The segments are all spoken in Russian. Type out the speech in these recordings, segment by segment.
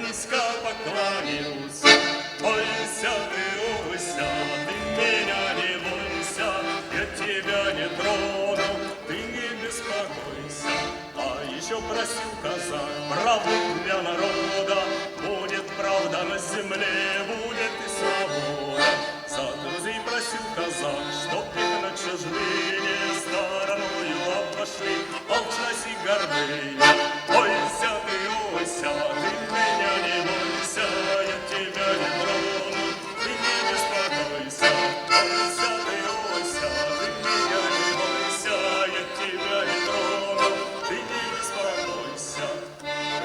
низко поклонился. Ойся ты, меня не бойся, я тебя не трону, ты не беспокойся. А еще просил казак правды для народа, будет правда на земле, будет и свобода. За друзей просил казак, чтоб их на чужбине стороною обошли алчность и гордыня. Ойся ты меня не бойся, я тебя не трону, ты не беспокойся. Ойся ты меня не бойся, я тебя не трону, ты не беспокойся.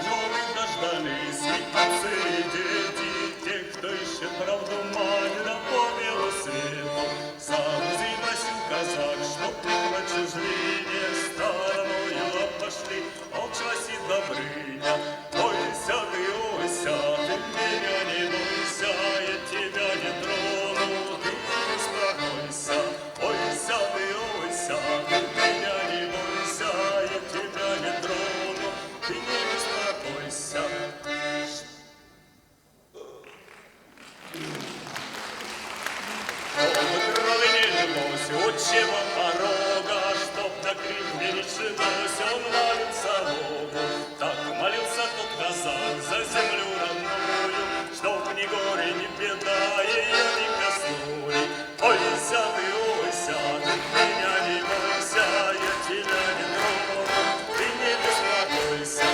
Жены дождались, ведь отцы и дети, те, кто ищет правду мать, да по белу свету. За друзей просил казак, чтоб их на чужбине стороною обошли алчность и добрыня. Ойся ты меня не бойся, я тебя не трону, ты не беспокойся. Ойся ты меня не бойся, я тебя не трону, ты не беспокойся. Крови не лилось, отчего порога, чтоб до крик не началось, он молится Богу. Так молился тот казак за землю родную, чтоб ни горе, ни беда ее не коснули. Ойся ты меня не бойся, я тебя не трону, ты не беспокойся.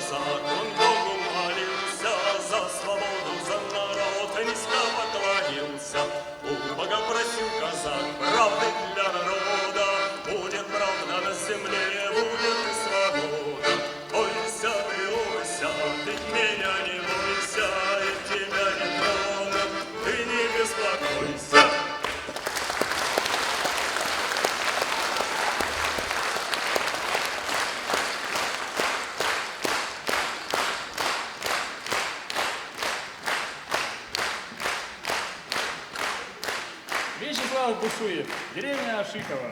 Он Богу молился, за свободу, за народ низко поклонился. У Бога просил казак правды для народа, будет правда на земле, будет и свобода. Ойся ты меня не бойся, я тебя не трону, ты не беспокойся. Вячеслав Бушуев, деревня Ашиково.